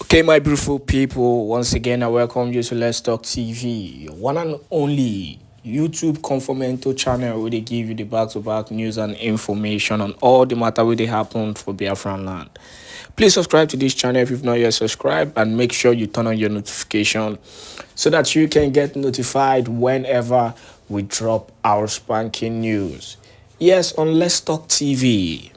Okay, my beautiful people, once again, I welcome you to Let's Talk TV, your one and only YouTube conformento channel where they give you the back-to-back news and information on all the matter where they happen for Biafran land. Please subscribe to this channel if you've not yet subscribed and make sure you turn on your notification so that you can get notified whenever we drop our spanking news. Yes, on Let's Talk TV.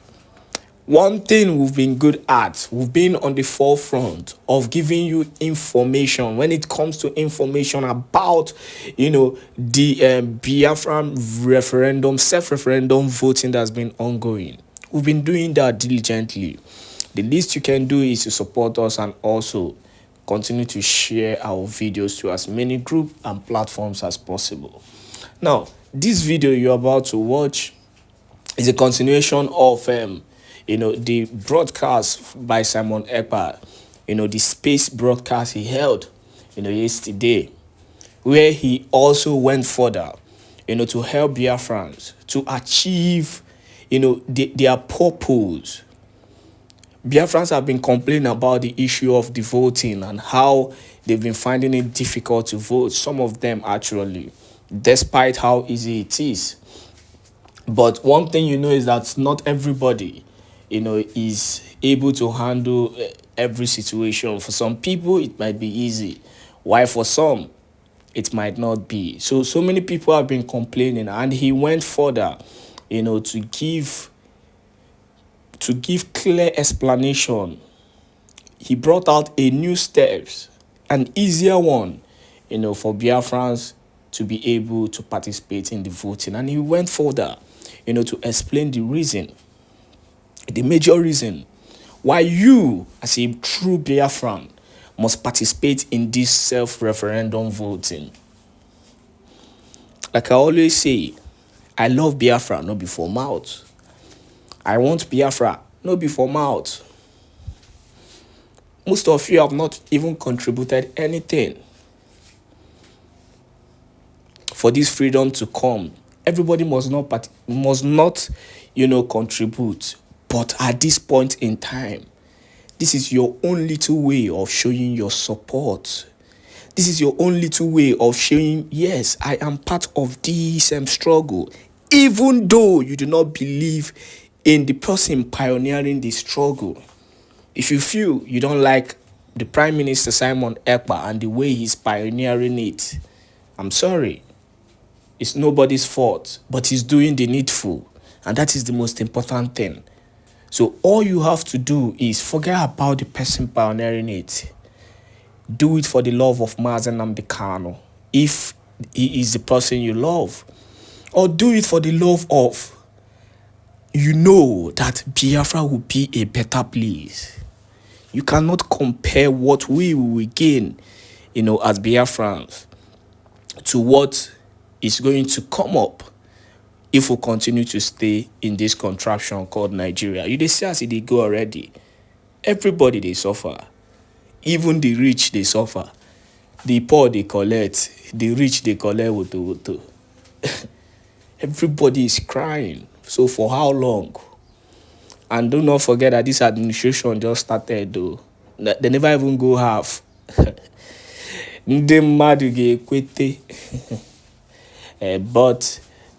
One thing we've been good at, we've been on the forefront of giving you information when it comes to information about, the Biafran referendum, self-referendum voting that's been ongoing. We've been doing that diligently. The least you can do is to support us and also continue to share our videos to as many groups and platforms as possible. Now, this video you're about to watch is a continuation of the broadcast by Simon Èkpá, the space broadcast he held, yesterday, where he also went further, to help Biafrans to achieve, their purpose. Biafrans have been complaining about the issue of the voting and how they've been finding it difficult to vote. Some of them actually, despite how easy it is. But one thing is that not everybody, is able to handle every situation. For some people, it might be easy, while for some, it might not be. So many people have been complaining, and he went further, to give clear explanation. He brought out a new steps, an easier one, for Biafrans to be able to participate in the voting. And he went further, to explain the reason, the major reason why you, as a true Biafran, must participate in this self-referendum voting. Like I always say, I love Biafra, not before mouth. I want Biafra, not before mouth. Most of you have not even contributed anything for this freedom to come. Everybody must not contribute. But at this point in time, this is your own little way of showing your support. This is your own little way of showing, yes, I am part of this struggle. Even though you do not believe in the person pioneering the struggle. If you feel you don't like the Prime Minister Simon Èkpá and the way he's pioneering it, I'm sorry. It's nobody's fault, but he's doing the needful. And that is the most important thing. So all you have to do is forget about the person pioneering it. Do it for the love of Mazen Namdekano, if he is the person you love. Or do it for the love of, that Biafra will be a better place. You cannot compare what we will gain, as Biafrans, to what is going to come up if we continue to stay in this contraption called Nigeria. You see as they go already. Everybody, they suffer. Even the rich, they suffer. The poor, they collect. The rich, they collect woto. Everybody is crying. So for how long? And do not forget that this administration just started, though. They never even go half. But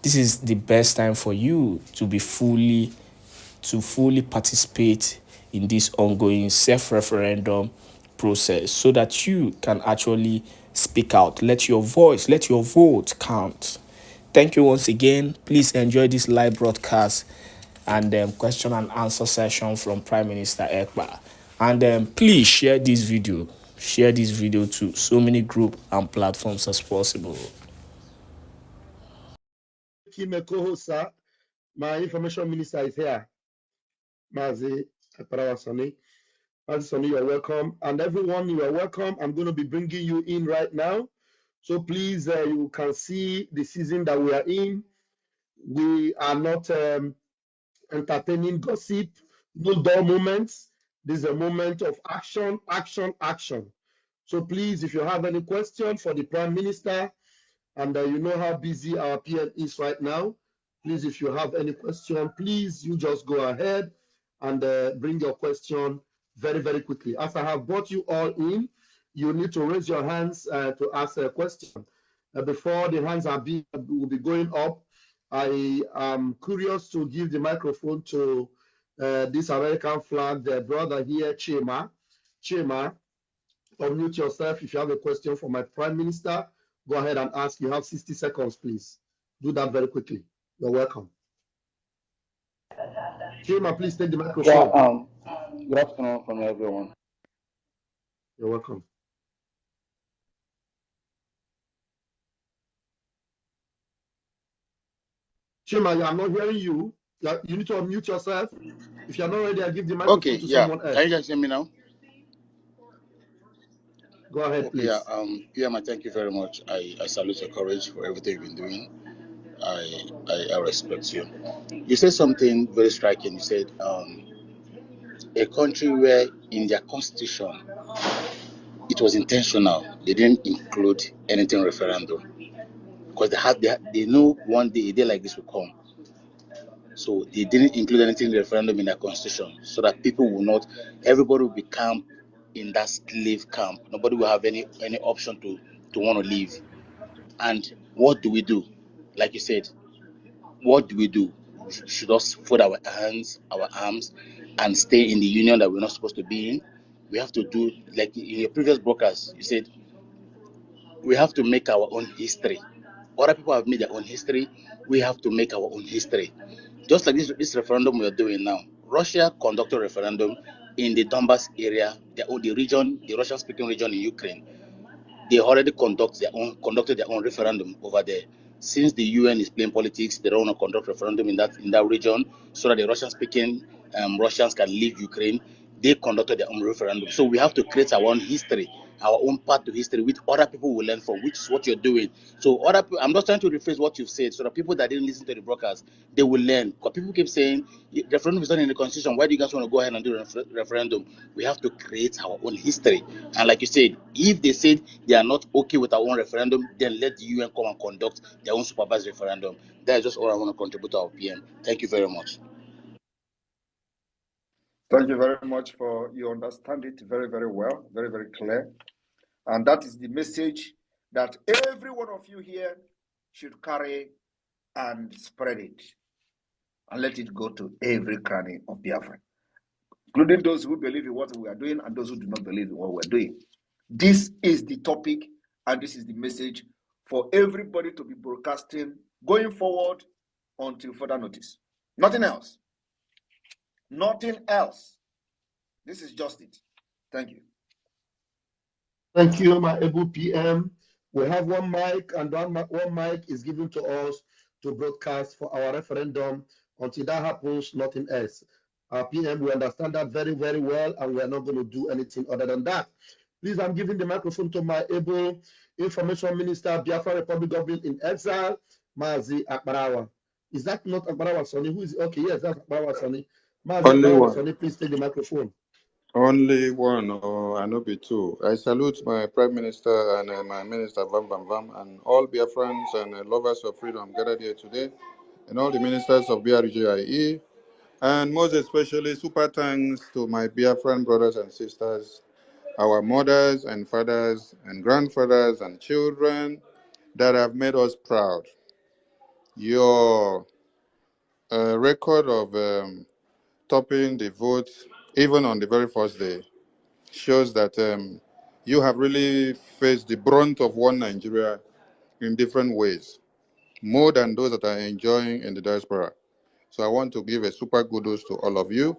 this is the best time for you to fully participate in this ongoing self-referendum process so that you can actually speak out. Let your voice, let your vote count. Thank you once again. Please enjoy this live broadcast and question and answer session from Prime Minister Èkpá. And please share this video. Share this video to so many groups and platforms as possible. My information minister is here. Mazi Soni. Mazi Soni, you're welcome. And everyone, you are welcome. I'm going to be bringing you in right now. So please, you can see the season that we are in. We are not entertaining gossip, no dull moments. This is a moment of action, action, action. So please, if you have any question for the Prime Minister, and you know how busy our PM is right now, please, if you have any question, please, you just go ahead and bring your question very, very quickly. As I have brought you all in, you need to raise your hands to ask a question. Before the hands will be going up, I am curious to give the microphone to this American flag, the brother here, Chima. Chima, unmute yourself. If you have a question for my Prime Minister, go ahead and ask. You have 60 seconds, please. Do that very quickly. You're welcome. Chima, please take the microphone. Good afternoon from everyone. You're welcome. Chima, I'm not hearing you. You need to unmute yourself. If you're not ready, I'll give the microphone to someone else. Can you guys hear me now? Go ahead, please. Thank you very much. I salute your courage for everything you've been doing. I respect you. You said something very striking. You said a country where in their constitution it was intentional. They didn't include anything referendum because they know one day a day like this will come. So they didn't include anything in the referendum in their constitution so that people will not, everybody will be camped in that slave camp. Nobody will have any option to want to leave. And what do we do? Like you said, what do we do? Should us fold our hands, our arms, and stay in the union that we're not supposed to be in? We have to do, like in your previous broadcast, you said, we have to make our own history. Other people have made their own history. We have to make our own history. Just like this referendum we are doing now. Russia conducted a referendum in the Donbas area, the Russian-speaking region in Ukraine. They already conducted their own referendum over there. Since the UN is playing politics, they don't want to conduct referendum in that region so that the Russian-speaking Russians can leave Ukraine. They conducted their own referendum. So we have to create our own history, our own path to history, which other people will learn from, which is what you're doing. So I'm just trying to rephrase what you've said so that people that didn't listen to the broadcast, they will learn. Because people keep saying, referendum is not in the constitution. Why do you guys want to go ahead and do a referendum? We have to create our own history. And like you said, if they said they are not okay with our own referendum, then let the UN come and conduct their own supervised referendum. That is just all I want to contribute to our PM. Thank you very much. Thank you very much for you understand it very, very well, very, very clear. And that is the message that every one of you here should carry and spread it and let it go to every cranny of Biafra, including those who believe in what we are doing and those who do not believe in what we're doing. This is the topic and this is the message for everybody to be broadcasting going forward until further notice. Nothing else. Nothing else. This is just it. Thank you. Thank you, my able PM. We have one mic, and one mic is given to us to broadcast for our referendum. Until that happens, nothing else. Our PM, we understand that very, very well, and we are not going to do anything other than that. Please, I'm giving the microphone to my able Information Minister, Biafra Republic Government in Exile, Mazi Akbarawa. Is that not Akbarawa Sonny? Who is okay? Yes, that's Akbarawa Sonny. Mazi Akbarawa Sonny, please take the microphone. Only one, or I know be two. I salute my Prime Minister and my Minister Vam Vam Vam and all Biafrans and lovers of freedom gathered here today, and all the ministers of BRGIE, and most especially super thanks to my Biafran brothers and sisters, our mothers and fathers and grandfathers and children that have made us proud. Your record of topping the vote, even on the very first day, shows that you have really faced the brunt of one Nigeria in different ways, more than those that are enjoying in the diaspora. So I want to give a super kudos to all of you.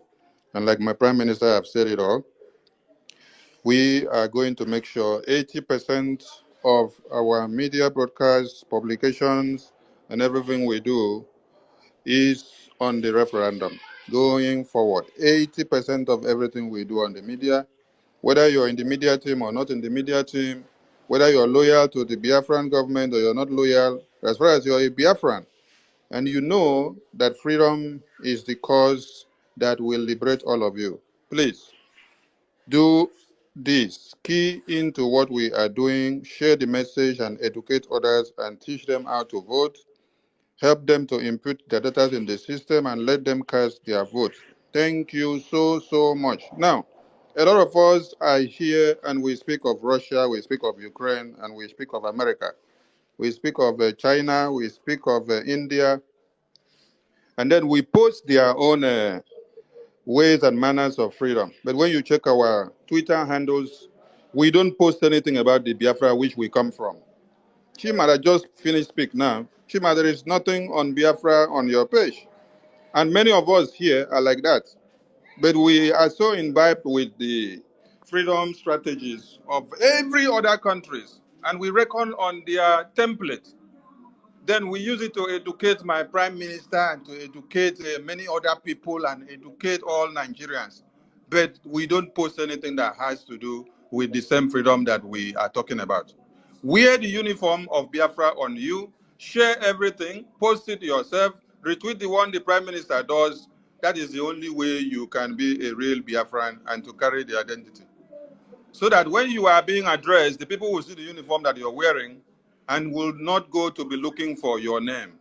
And like my Prime Minister have said it all, we are going to make sure 80% of our media broadcasts, publications, and everything we do is on the referendum. Going forward, 80% of everything we do on the media, whether you're in the media team or not in the media team, whether you're loyal to the Biafran government or you're not loyal, as far as you're a Biafran, and you know that freedom is the cause that will liberate all of you, please do this. Key into what we are doing, share the message and educate others and teach them how to vote. Help them to input their data in the system and let them cast their votes. Thank you so, so much. Now, A lot of us are here and we speak of Russia, we speak of Ukraine, and we speak of America. We speak of China, we speak of India, and then we post their own ways and manners of freedom. But when you check our Twitter handles, we don't post anything about the Biafra which we come from. Chima, I just finished speak now. Chima, there is nothing on Biafra on your page. And many of us here are like that. But we are so imbibed with the freedom strategies of every other countries, and we reckon on their template. Then we use it to educate my prime minister and to educate many other people and educate all Nigerians. But we don't post anything that has to do with the same freedom that we are talking about. Wear the uniform of Biafra on you, share everything, post it yourself, retweet the one the prime minister does. That is the only way you can be a real Biafran and to carry the identity. So that when you are being addressed, the people will see the uniform that you're wearing and will not go to be looking for your name.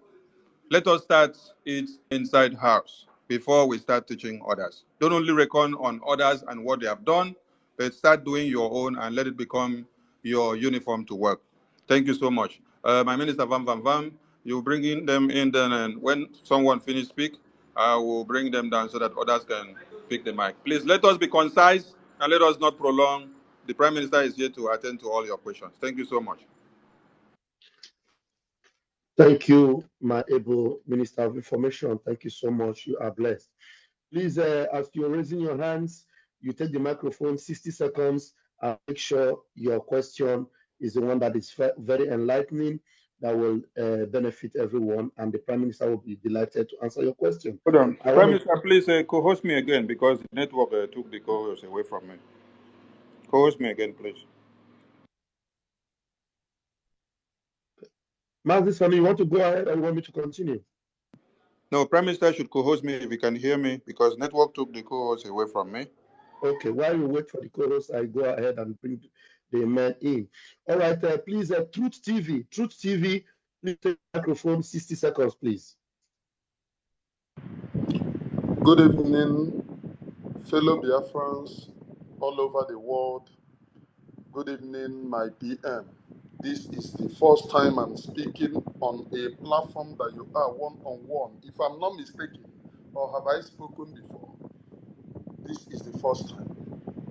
Let us start it inside house before we start teaching others. Don't only reckon on others and what they have done, but start doing your own and let it become your uniform to work. Thank you so much. My Minister Vam, you bring them in then, and when someone finish speak, I will bring them down so that others can pick the mic. Please let us be concise and let us not prolong. The Prime Minister is here to attend to all your questions. Thank you so much. Thank you, my able Minister of Information. Thank you so much. You are blessed. Please, as you're raising your hands, you take the microphone 60 seconds and make sure your question is the one that is very enlightening, that will benefit everyone, and the Prime Minister will be delighted to answer your question. Hold on. Prime Minister, please co-host me again because the network took the co-host away from me. Co-host me again, please. Mazi Sami, you want to go ahead or you want me to continue? No, Prime Minister should co-host me if he can hear me because network took the co-host away from me. Okay, while you wait for the co-host, I go ahead and bring the man in. All right, please, Truth TV, please take the microphone, 60 seconds, please. Good evening, fellow Biafrans all over the world. Good evening, my PM. This is the first time I'm speaking on a platform that you are one-on-one. If I'm not mistaken, or have I spoken before? This is the first time.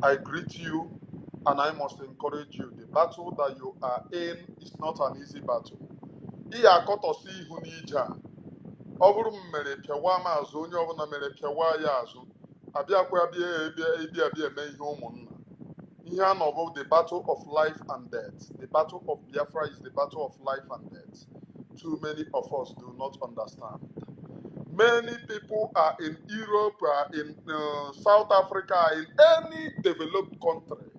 I greet you and I must encourage you. The battle that you are in is not an easy battle. Ọ bụrụ m mere pịawa m azụ onye ọbụla mere pịawa ya azụ abịakwa abịa eme ihe ụmụnna ihe a nọbụ the battle of life and death. The battle of Biafra is the battle of life and death. Too many of us do not understand. Many people are in Europe, are in South Africa, in any developed country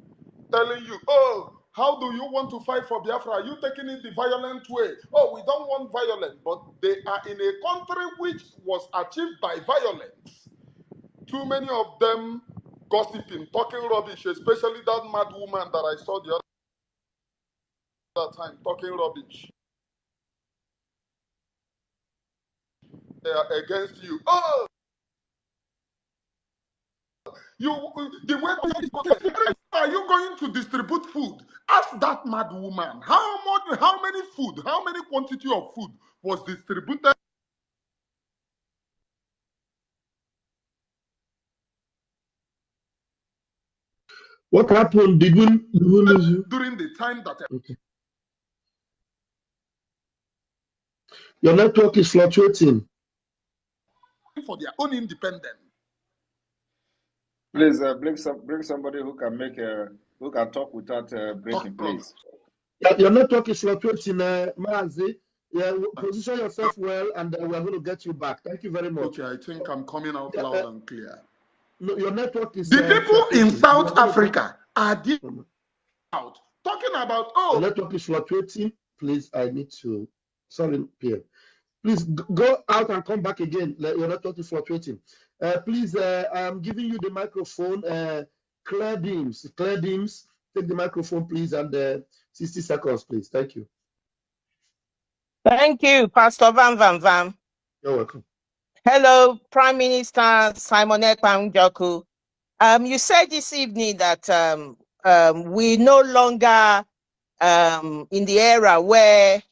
telling you, oh, how do you want to fight for Biafra? Are you taking it the violent way? Oh, we don't want violence. But they are in a country which was achieved by violence. Too many of them gossiping, talking rubbish, especially that mad woman that I saw the other time talking rubbish. They are against you. Oh, the way are you going to distribute food? Ask that mad woman how many quantity of food was distributed What happened? Did we lose you? during the time that Okay. Your network is fluctuating. For their own independence. Please bring somebody who can talk without breaking, please. Your network is fluctuating, Mazi. Yeah, position yourself well, and we're going to get you back. Thank you very much. Okay, I think I'm coming out loud and clear. No, your network is. The people in South Africa are out talking about The network is fluctuating. Please, I need to. Sorry, Pierre. Please go out and come back again. Your network is fluctuating. Please, I'm giving you the microphone. Claire Deems, take the microphone, please, and 60 seconds, please. Thank you. Thank you, Pastor Vam. You're welcome. Hello, Prime Minister Simon Ekpa. You said this evening that we no longer in the era where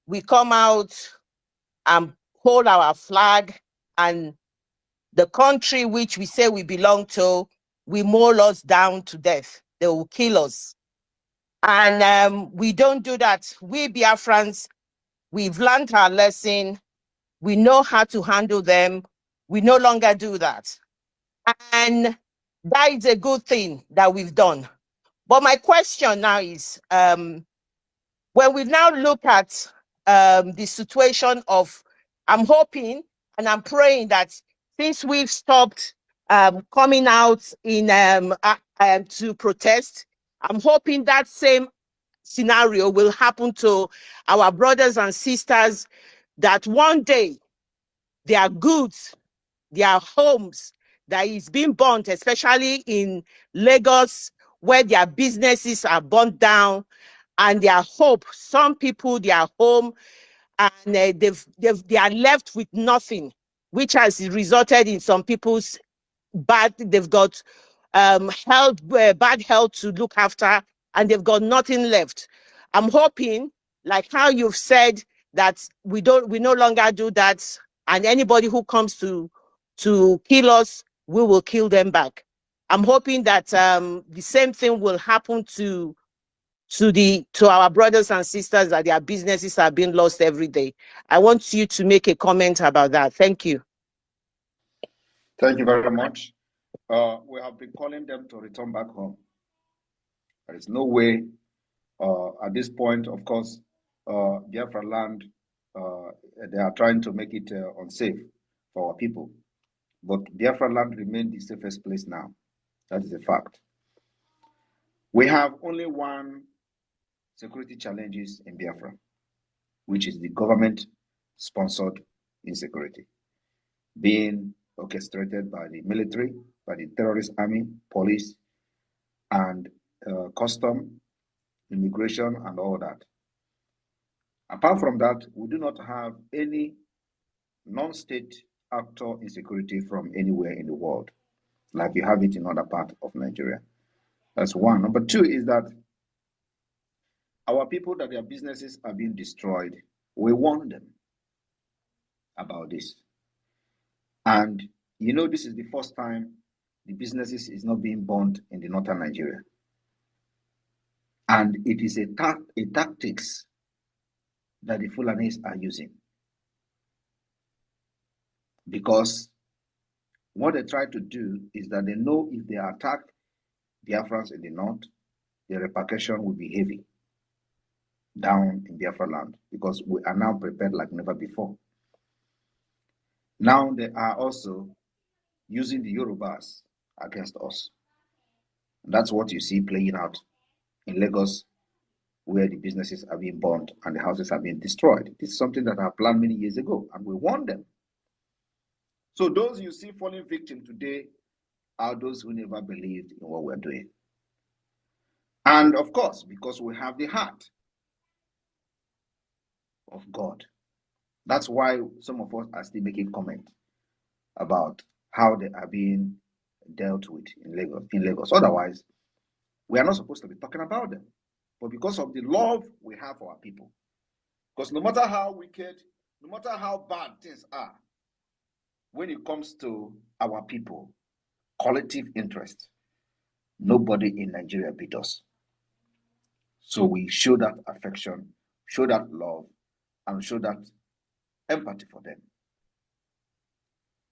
we come out and hold our flag, and the country which we say we belong to, we maul us down to death. They will kill us. And we don't do that. We Biafrans, we've learned our lesson. We know how to handle them. We no longer do that. And that is a good thing that we've done. But my question now is, when we now look at the situation of, I'm hoping and I'm praying that since we've stopped coming out in to protest, I'm hoping that same scenario will happen to our brothers and sisters, that one day their goods, their homes that is being burnt, especially in Lagos, where their businesses are burnt down, and their hope, some people, their home, and they are left with nothing, which has resulted in some people's they've got bad health to look after, and they've got nothing left. I'm hoping, like how you've said, that we no longer do that, and anybody who comes to kill us, we will kill them back. I'm hoping that the same thing will happen to our brothers and sisters, that their businesses are being lost every day. I want you to make a comment about that. Thank you. Thank you very much. We have been calling them to return back home. There is no way at this point, of course, Biafra land, they are trying to make it unsafe for our people. But Biafra land remains the safest place now. That is a fact. We have only one security challenges in Biafra, which is the government-sponsored insecurity, being orchestrated by the military, by the terrorist army, police, and custom, immigration, and all that. Apart from that, we do not have any non-state actor insecurity from anywhere in the world, like you have it in other parts of Nigeria. That's one. Number two is that our people, that their businesses are being destroyed, we warn them about this. And you know, this is the first time the businesses is not being burned in the northern Nigeria. And it is a tactics that the Fulanis are using. Because what they try to do is that they know if they attack Biafrans in the north, the repercussion will be heavy down in Biafra land, because we are now prepared like never before. Now they are also using the Yorubas against us. And that's what you see playing out in Lagos, where the businesses are being burned and the houses are being destroyed. This is something that I planned many years ago, and we warned them. So those you see falling victim today are those who never believed in what we're doing. And of course, because we have the heart of God. That's why some of us are still making comments about how they are being dealt with in Lagos. Otherwise, we are not supposed to be talking about them. But because of the love we have for our people, because no matter how wicked, no matter how bad things are, when it comes to our people, collective interest, nobody in Nigeria beat us. So we show that affection, show that love, and show that empathy for them.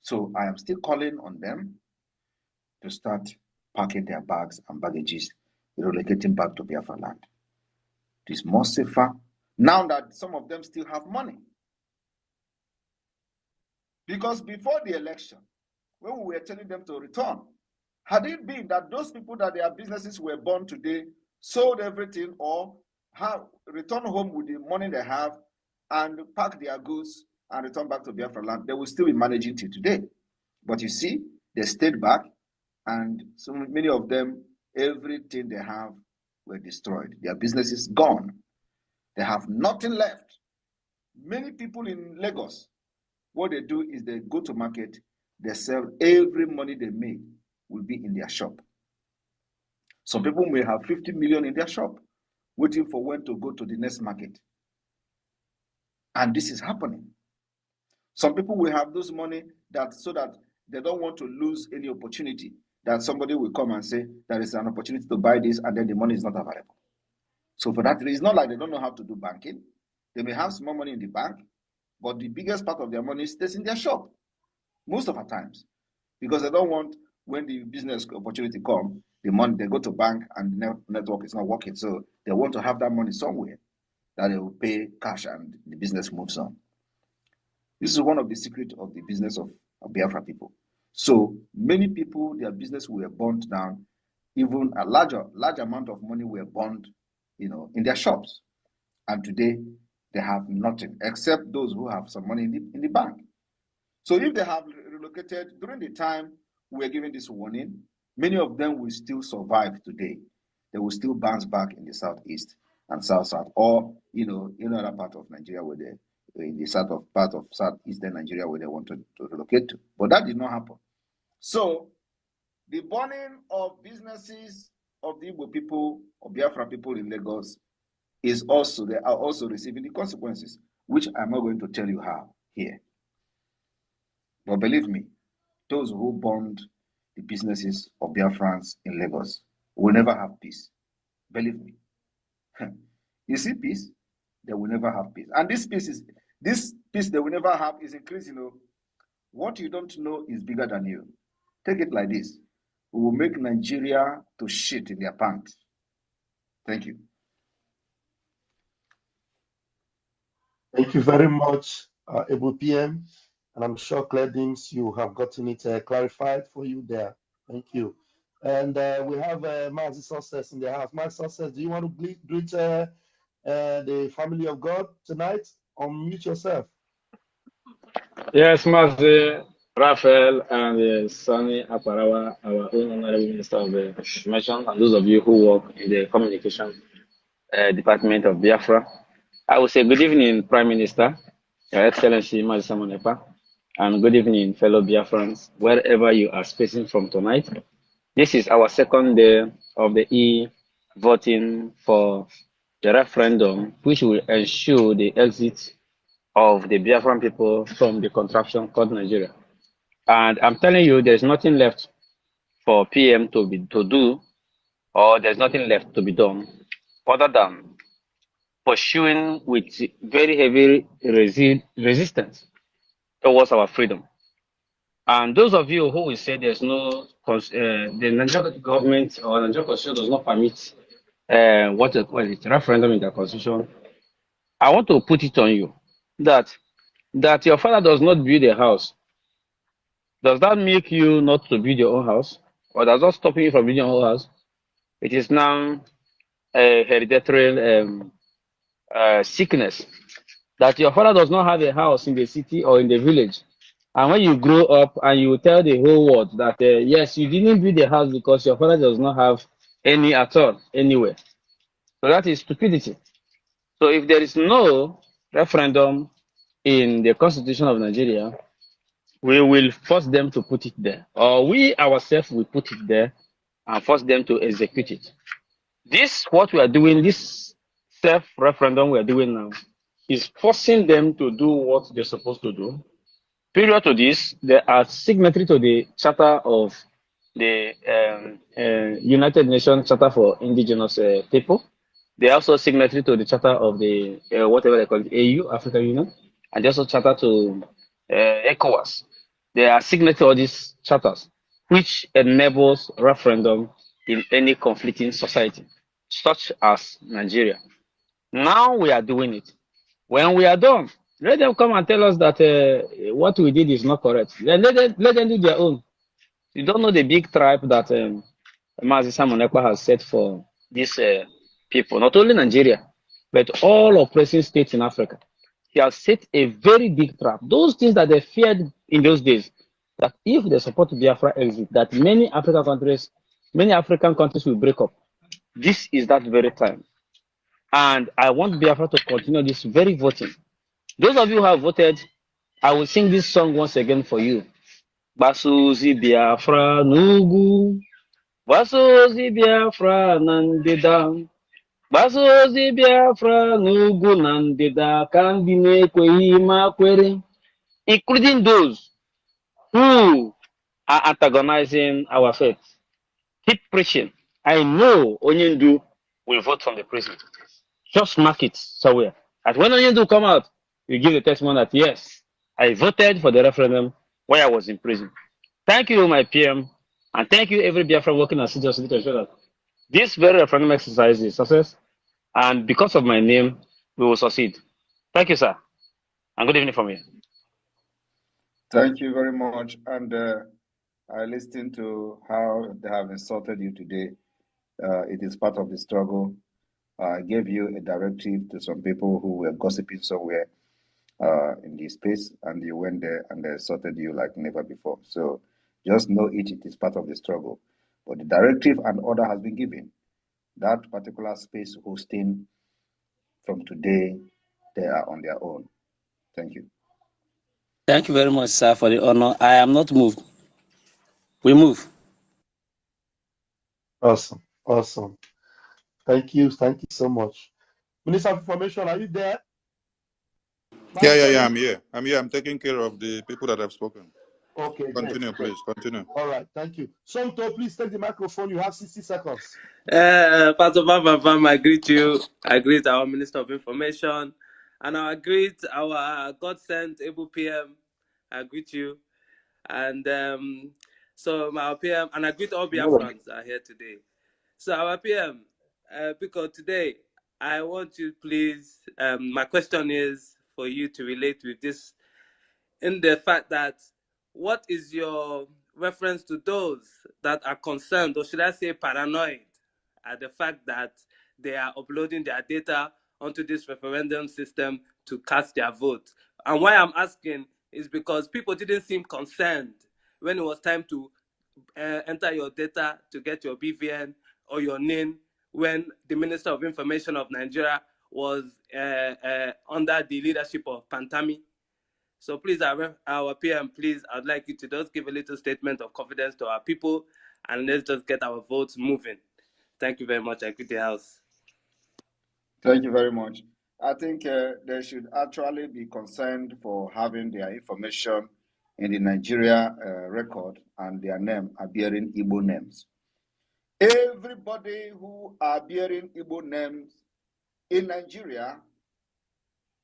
So I am still calling on them to start packing their bags and baggages, relocating back to Biafra land. It is more safer now that some of them still have money. Because before the election, when we were telling them to return, had it been that those people that their businesses were burned today sold everything or have returned home with the money they have and pack their goods and return back to Biafra land, they will still be managing till today. But you see, they stayed back, and so many of them, everything they have were destroyed. Their businesses gone. They have nothing left. Many people in Lagos, what they do is they go to market, they sell every money they make will be in their shop. Some people may have 50 million in their shop, waiting for when to go to the next market. And this is happening. Some people will have those money so that they don't want to lose any opportunity, that somebody will come and say there is an opportunity to buy this and then the money is not available. So for that reason, it's not like they don't know how to do banking. They may have small money in the bank, but the biggest part of their money stays in their shop most of the times, because they don't want, when the business opportunity comes, the money, they go to bank and the network is not working. So they want to have that money somewhere that they will pay cash and the business moves on. This is one of the secrets of the business of Biafra people. So many people, their business were burnt down. Even a large amount of money were burned, in their shops. And today they have nothing except those who have some money in the bank. So if they have relocated during the time we were giving this warning, many of them will still survive today. They will still bounce back in the southeast and south, or other part of Nigeria where they, in the part of southeastern Nigeria where they wanted to relocate to. But that did not happen. So the burning of businesses of the Igbo people, of Biafra people in Lagos, they are also receiving the consequences, which I'm not going to tell you how here. But believe me, those who burned the businesses of Biafrans in Lagos will never have peace. Believe me. You see peace, they will never have peace. And this peace they will never have is increasing. What you don't know is bigger than you. Take it like this. We will make Nigeria to shit in their pants. Thank you. Thank you very much, Able PM. And I'm sure, Cledings, you have gotten it clarified for you there. Thank you. And we have Mazi Success in the house. Mazi Success, do you want to greet the family of God tonight? Unmute yourself. Yes, Mazi, Raphael, and Sonny Aparawa, our own honorable minister of the information, and those of you who work in the communication department of Biafra. I will say good evening, Prime Minister, Your Excellency Mazi Simon Ekpá, and good evening, fellow Biafrans, wherever you are spacing from tonight. This is our second day of the voting for the referendum, which will ensure the exit of the Biafran people from the contraption called Nigeria. And I'm telling you, there's nothing left for PM to do, or there's nothing left to be done other than pursuing with very heavy resistance towards our freedom. And those of you who will say there's no, the Nigerian government or Nigerian constitution does not permit what they call it, referendum in the constitution, I want to put it on you that your father does not build a house. Does that make you not to build your own house? Or does that stop you from building your own house? It is now a hereditary sickness that your father does not have a house in the city or in the village. And when you grow up and you tell the whole world that, yes, you didn't build a house because your father does not have any at all, anywhere. So that is stupidity. So if there is no referendum in the Constitution of Nigeria, we will force them to put it there. Or we ourselves will put it there and force them to execute it. What we are doing, this self-referendum we are doing now, is forcing them to do what they're supposed to do. Period to this, they are signatory to the Charter of the United Nations Charter for Indigenous People. They are also signatory to the Charter of the, whatever they call it, AU, African Union, and also Charter to ECOWAS. They are signatory to all these charters, which enables referendum in any conflicting society, such as Nigeria. Now we are doing it. When we are done, let them come and tell us that what we did is not correct. Then let them do their own. You don't know the big tribe that Mazi Simon Ekpá has set for these people, not only Nigeria, but all oppressing states in Africa. He has set a very big trap. Those things that they feared in those days, that if they support Biafra exit, that many African countries will break up. This is that very time. And I want Biafra to continue this very voting. Those of you who have voted, I will sing this song once again for you. Basuzi Biafra Nugu. Basuzi Biafra Nandida. Basuzi Biafra Nugu Nandida. Kandine Kwehima Kwere. Including those who are antagonizing our faith. Keep preaching. I know Onyendu will vote from the prison. Just mark it somewhere. And when Onyendu come out, you give the testimony that yes, I voted for the referendum while I was in prison. Thank you, my PM, and thank you every Biafra working assiduously to ensure that this very referendum exercise is a success. And because of my name, we will succeed. Thank you, sir. And good evening from here. Thank you very much. And I listened to how they have insulted you today. It is part of the struggle. I gave you a directive to some people who were gossiping somewhere in this space, and you went there and they insulted you like never before. So just know it is part of the struggle. But the directive and order has been given. That particular space hosting from today, they are on their own. Thank you. Thank you very much, sir, for the honor. I am not moved. We move. Awesome. Awesome. Thank you. Thank you so much. Minister of Information, are you there? Yeah, I'm here. I'm taking care of the people that have spoken. Okay, Continue, great. please. Continue. All right, thank you. Somto, please take the microphone. You have 60 seconds. Pastor Bam, I greet you. I greet our Minister of Information. And I greet our God-sent able PM. I greet you. And so our PM, and I greet all Biafrans are here today. So our PM, because today, I want you, please, my question is for you to relate with this in the fact that what is your reference to those that are concerned, or should I say paranoid, at the fact that they are uploading their data onto this referendum system to cast their vote? And why I'm asking is because people didn't seem concerned when it was time to enter your data to get your BVN or your NIN when the Minister of Information of Nigeria was under the leadership of Pantami. So please, our PM, please, I'd like you to just give a little statement of confidence to our people, and let's just get our votes moving. Thank you very much. I greet the House. Thank you very much. I think they should actually be concerned for having their information in the Nigeria record and their name are bearing Igbo names. Everybody who are bearing Igbo names in Nigeria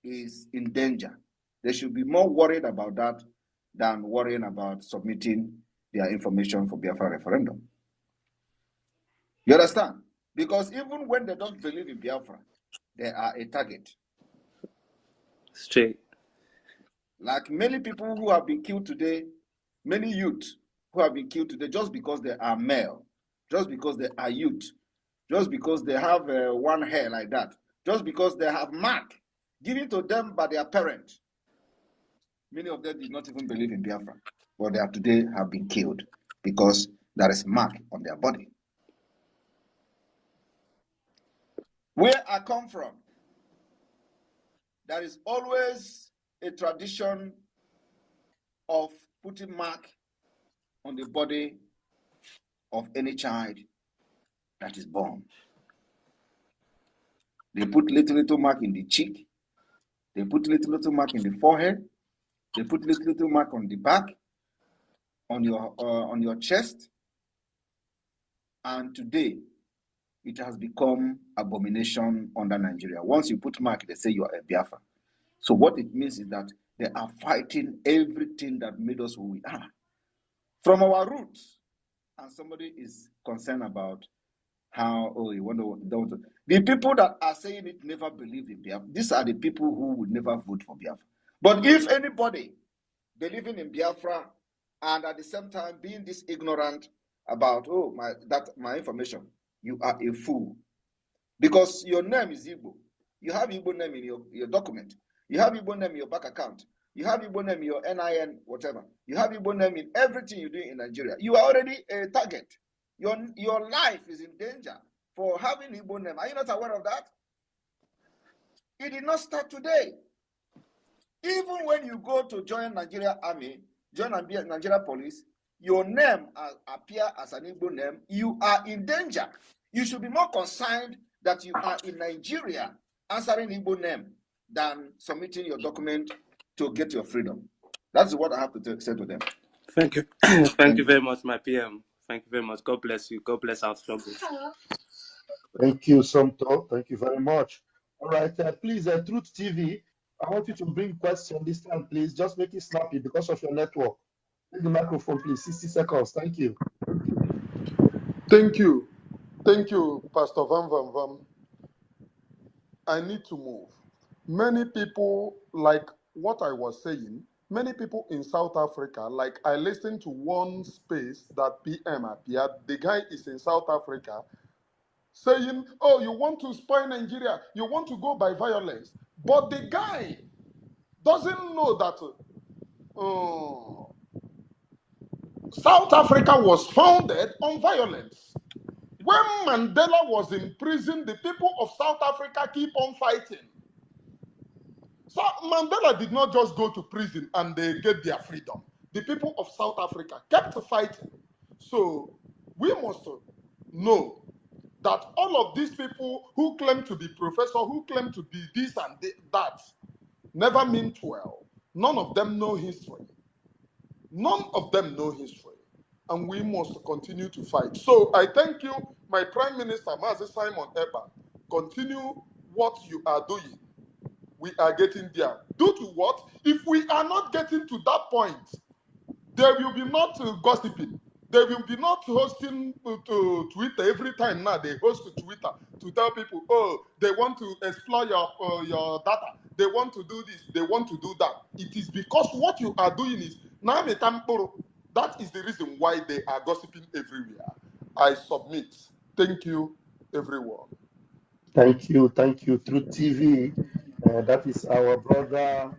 is in danger. They should be more worried about that than worrying about submitting their information for Biafra referendum. You understand? Because even when they don't believe in Biafra, they are a target. Straight. Like many people who have been killed today, many youth who have been killed today just because they are male, just because they are youth, just because they have one hair like that, just because they have mark given to them by their parents. Many of them did not even believe in Biafra, but they are today have been killed because there is mark on their body. Where I come from, there is always a tradition of putting mark on the body of any child that is born. They put little mark in the cheek. They put little mark in the forehead. They put little mark on the back, on your chest. And today, it has become abomination under Nigeria. Once you put mark, they say you are a Biafra. So what it means is that they are fighting everything that made us who we are. From our roots. And somebody is concerned about how, don't. The people that are saying it never believe in Biafra. These are the people who would never vote for Biafra. But if anybody believing in Biafra and at the same time being this ignorant about, my information, you are a fool. Because your name is Igbo. You have Igbo name in your document. You have Igbo name in your bank account. You have Igbo name in your NIN, whatever. You have Igbo name in everything you do in Nigeria. You are already a target. Your life is in danger for having Igbo name. Are you not aware of that? It did not start today. Even when you go to join Nigeria Army, join Nigeria police, your name appear as an Igbo name, you are in danger. You should be more concerned that you are in Nigeria answering Igbo name than submitting your document to get your freedom. That's what I have to say to them. Thank you. Thank you very much, my PM. Thank you very much. God bless you. God bless our struggle. Thank you, Somto. Thank you very much. All right, please, Truth TV, I want you to bring question this time, please. Just make it snappy because of your network. Take the microphone, please. 60 seconds. Thank you. Thank you. Thank you, Pastor Van Van Van. I need to move. Many people, like what I was saying, many people in South Africa, like I listened to one space that PM appeared. The guy is in South Africa saying, oh, you want to spoil Nigeria, you want to go by violence. But the guy doesn't know that South Africa was founded on violence. When Mandela was in prison, the people of South Africa keep on fighting. So Mandela did not just go to prison and they get their freedom. The people of South Africa kept fighting. So we must know that all of these people who claim to be professor, who claim to be this and that, never mean well. None of them know history. None of them know history. And we must continue to fight. So I thank you, my Prime Minister, Mazi Simon Ekpa. Continue what you are doing. We are getting there. Due to what? If we are not getting to that point, there will be not gossiping. There will be not hosting to Twitter every time now. They host to Twitter to tell people, oh, they want to explore your data. They want to do this. They want to do that. It is because what you are doing is that is the reason why they are gossiping everywhere. I submit. Thank you, everyone. Thank you. Thank you. Truth TV. That is our brother.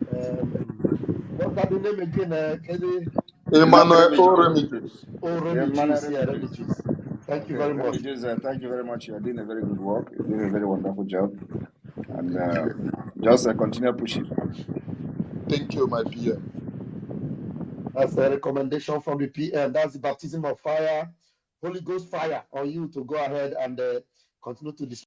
What's that the name again? Kelly? Emmanuel Remigius. Remigius. Yeah, Remigius. Thank you very much. Remigius, thank you very much. You're doing a very good work. You're doing a very wonderful job. And just continue pushing. Thank you, my PM. That's a recommendation from the PM. That's the baptism of fire, Holy Ghost fire on you to go ahead and continue to